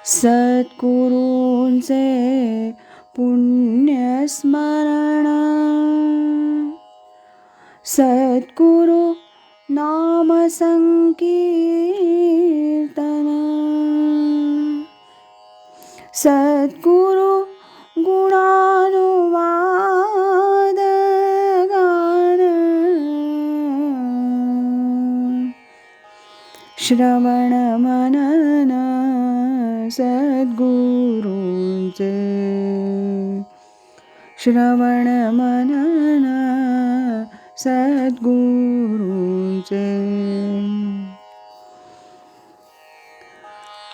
सद्गुरूंचे पुण्यस्मरण, सद्गुरु नाम संकीर्तन, सद्गुरु गुणानुवाद गान, श्रवण मनन सद्गुरूंचे, श्रवण मनन सद्गुरूंचे.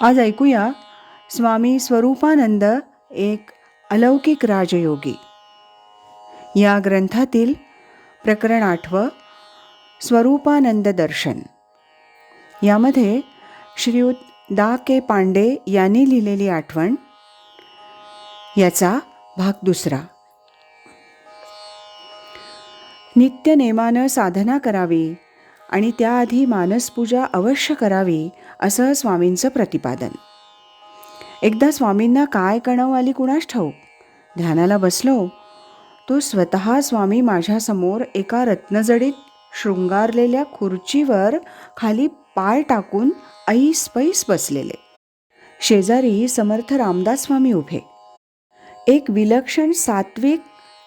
आज ऐकूया स्वामी स्वरूपानंद एक अलौकिक राजयोगी या ग्रंथातील प्रकरण 8 स्वरूपानंद दर्शन. यामध्ये श्रीयुत दा के पांडे यांनी लिहिलेली आठवण, याचा भाग 2. नित्य नेमानं साधना करावी आणि त्याआधी मानसपूजा अवश्य करावी असं स्वामींचं प्रतिपादन. एकदा स्वामींना काय कणव आली कुणास ठाऊक, ध्यानाला बसलो तो स्वतः स्वामी माझ्यासमोर एका रत्नजडीत शृंगारलेल्या खुर्चीवर खाली पाय टाकून ऐसपैस बसलेले. शेजारी समर्थ रामदास स्वामी उभे. एक विलक्षण सात्विक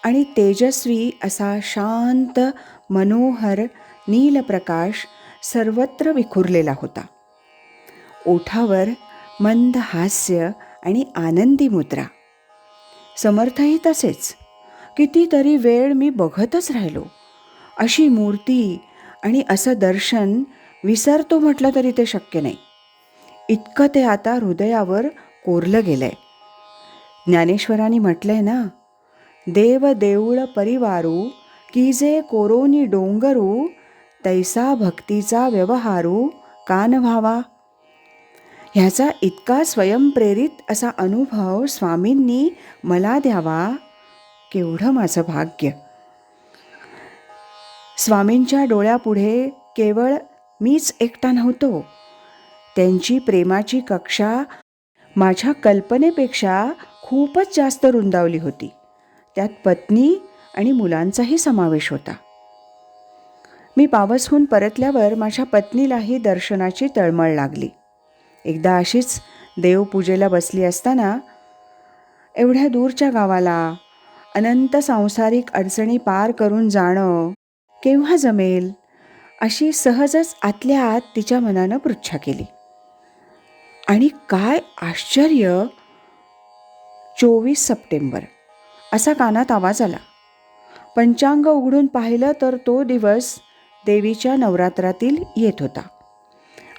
आणि तेजस्वी असा शांत मनोहर नीलप्रकाश सर्वत्र विखुरलेला होता. ओठावर मंद हास्य आणि आनंदी मुद्रा. समर्थही तसेच. कितीतरी वेळ मी बघतच राहिलो. अशी मूर्ती आणि असं दर्शन विसरतो म्हटलं तरी ते शक्य नाही. इतकं ते आता हृदयावर कोरलं गेलंय. ज्ञानेश्वरांनी म्हटलंय ना, देव देऊळ परिवारू की जे कोरोनी डोंगरू, तैसा भक्तीचा व्यवहारू कान व्हावा. ह्याचा इतका स्वयंप्रेरित असा अनुभव स्वामींनी मला द्यावा, केवढं माझं भाग्य. स्वामींच्या डोळ्यापुढे केवळ मीच एकटा नव्हतो. त्यांची प्रेमाची कक्षा माझ्या कल्पनेपेक्षा खूपच जास्त रुंदावली होती. त्यात पत्नी आणि मुलांचाही समावेश होता. मी पावसहून परतल्यावर माझ्या पत्नीलाही दर्शनाची तळमळ लागली. एकदा अशीच देवपूजेला बसली असताना, एवढ्या दूरच्या गावाला अनंत सांसारिक अडचणी पार करून जाणं केव्हा जमेल, अशी सहजच आतल्या आत तिच्या मनानं पृच्छा केली. आणि काय आश्चर्य, 24 सप्टेंबर असा कानात आवाज आला. पंचांग उघडून पाहिलं तर तो दिवस देवीच्या नवरात्रातील येत होता.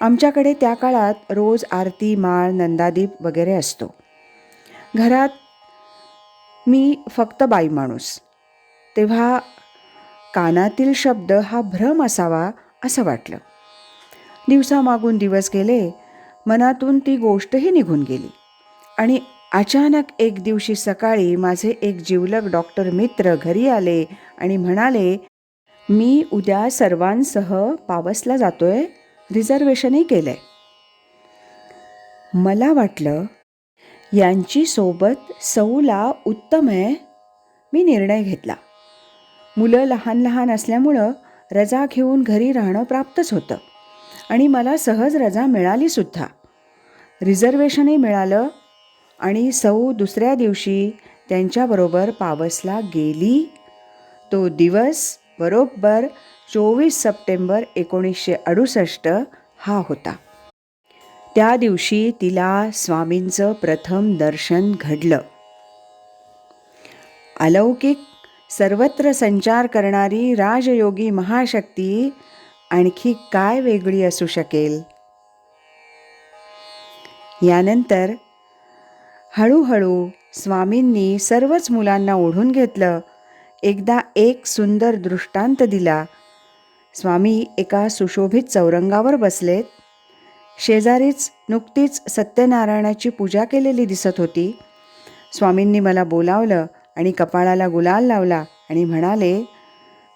आमच्याकडे त्या काळात रोज आरती, माळ, नंदादीप वगैरे असतो. घरात मी फक्त बाई माणूस. तेव्हा कानातील शब्द हा भ्रम असावा असं वाटलं. दिवसामागून दिवस गेले, मनातून ती गोष्टही निघून गेली. आणि अचानक एक दिवशी सकाळी माझे एक जिवलग डॉक्टर मित्र घरी आले आणि म्हणाले, मी उद्या सर्वांसह पावसला जातोय, रिझर्वेशनही केलंय. मला वाटलं यांची सोबत सौला उत्तम आहे. मी निर्णय घेतला. मुलं लहान लहान असल्यामुळं रजा घेऊन घरी राहणं प्राप्तच होतं आणि मला सहज रजा मिळालीसुद्धा. रिझर्वेशनही मिळालं आणि सौ दुसऱ्या दिवशी त्यांच्याबरोबर पावसला गेली. तो दिवस बरोबर 24 सप्टेंबर 1968 हा होता. त्या दिवशी तिला स्वामींचं प्रथम दर्शन घडलं. अलौकिक, सर्वत्र संचार करणारी राजयोगी महाशक्ती आणखी काय वेगळी असू शकेल. यानंतर हळूहळू स्वामींनी सर्वच मुलांना ओढून घेतलं. एकदा एक सुंदर दृष्टांत दिला. स्वामी एका सुशोभित चौरंगावर बसलेत. शेजारीच नुकतीच सत्यनारायणाची पूजा केलेली दिसत होती. स्वामींनी मला बोलावलं आणि कपाळाला गुलाल लावला आणि म्हणाले,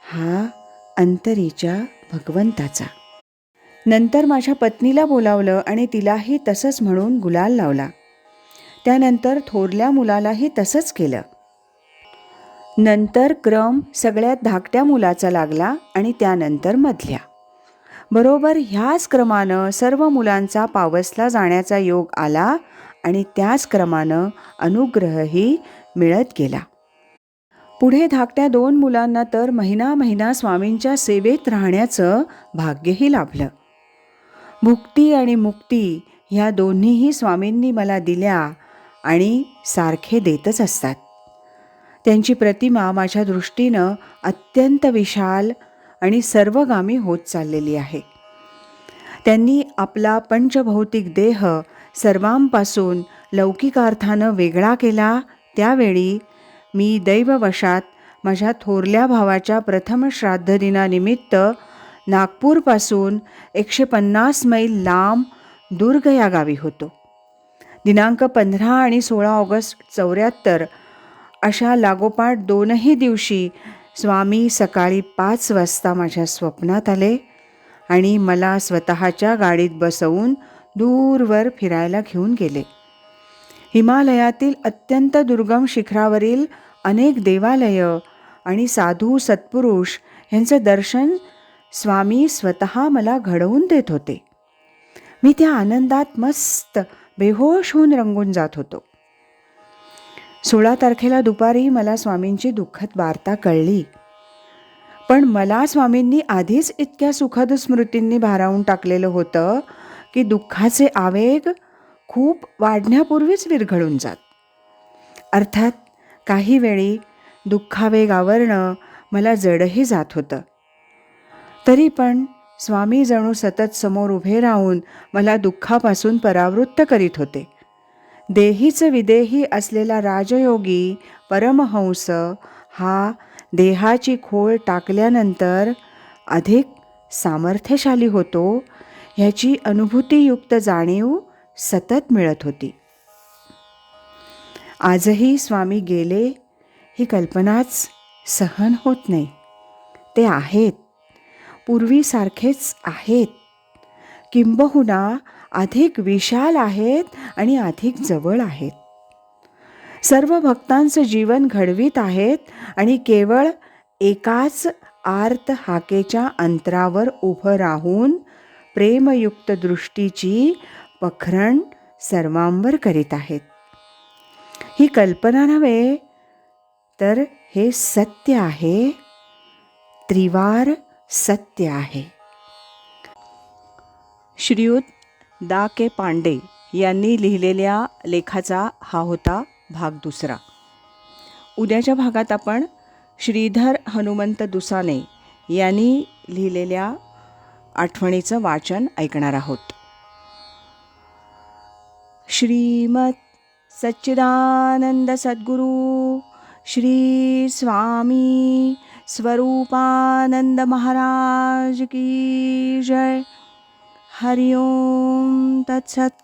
हा अंतरीच्या भगवंताचा. नंतर माझ्या पत्नीला बोलावलं आणि तिलाही तसंच म्हणून गुलाल लावला. त्यानंतर थोरल्या मुलालाही तसंच केलं. नंतर क्रम सगळ्यात धाकट्या मुलाचा लागला आणि त्यानंतर मधल्या. बरोबर ह्याच क्रमानं सर्व मुलांचा पावसला जाण्याचा योग आला आणि त्याच क्रमानं अनुग्रहही मिळत गेला. पुढे धाकट्या 2 मुलांना तर महिना महिना स्वामींच्या सेवेत राहण्याचं भाग्यही लाभलं. भुक्ती आणि मुक्ती ह्या दोन्हीही स्वामींनी मला दिल्या आणि सारखे देतच असतात. त्यांची प्रतिमा माझ्या दृष्टीनं अत्यंत विशाल आणि सर्वगामी होत चाललेली आहे. त्यांनी आपला पंचभौतिक देह सर्वांपासून लौकिकार्थानं वेगळा केला. त्यावेळी मी दैववशात माझ्या थोरल्या भावाच्या प्रथम श्राद्धदिनानिमित्त नागपूरपासून 150 मैल लांब दुर्ग या गावी होतो. दिनांक 15 आणि 16 ऑगस्ट 74 अशा लागोपाठ 2ही दिवशी स्वामी सकाळी 5 वाजता माझ्या स्वप्नात आले आणि मला स्वतःच्या गाडीत बसवून दूरवर फिरायला घेऊन गेले. हिमालयातील अत्यंत दुर्गम शिखरावरील अनेक देवालयं आणि साधू सत्पुरुष यांचं दर्शन स्वामी स्वतः मला घडवून देत होते. मी त्या आनंदात मस्त बेहोश होऊन रंगून जात होतो. 16 तारखेला दुपारी मला स्वामींची दुःखद वार्ता कळली. पण मला स्वामींनी आधीच इतक्या सुखद स्मृतींनी भारावून टाकलेलं होतं की दुःखाचे आवेग खूप वाढण्यापूर्वीच विरघळून जात. अर्थात काही वेळी दुःखावेग आवरणं मला जडही जात होतं. तरी पण स्वामी जणू सतत समोर उभे राहून मला दुःखापासून परावृत्त करीत होते. देहीच विदेही असलेला राजयोगी परमहंस हा देहाची खोळ टाकल्यानंतर अधिक सामर्थ्यशाली होतो ह्याची अनुभूतीयुक्त जाणीव सतत मिळत होती. आजही स्वामी गेले ही कल्पनाच सहन होत नाही. ते आहेत, पूर्वीसारखेच आहेत, किंबहुना अधिक विशाल आहेत आणि अधिक जवळ आहेत. सर्व भक्तांचं जीवन घडवीत आहेत आणि केवळ एकाच आर्त हाकेच्या अंतरावर उभं राहून प्रेमयुक्त दृष्टीची पखरण सर्वांवर करीत आहेत. ही कल्पना नव्हे तर हे सत्य आहे, त्रिवार सत्य आहे. श्रीयुत दा के पांडे यांनी लिहिलेल्या लेखाचा हा होता भाग 2. उद्याच्या भागात आपण श्रीधर हनुमंत दुसाने यांनी लिहिलेल्या आठवणीचं वाचन ऐकणार आहोत. श्रीमत सच्चिदानंद सद्गुरु श्री स्वामी स्वरूपानंद महाराज की जय. हरि ओम तत्सत.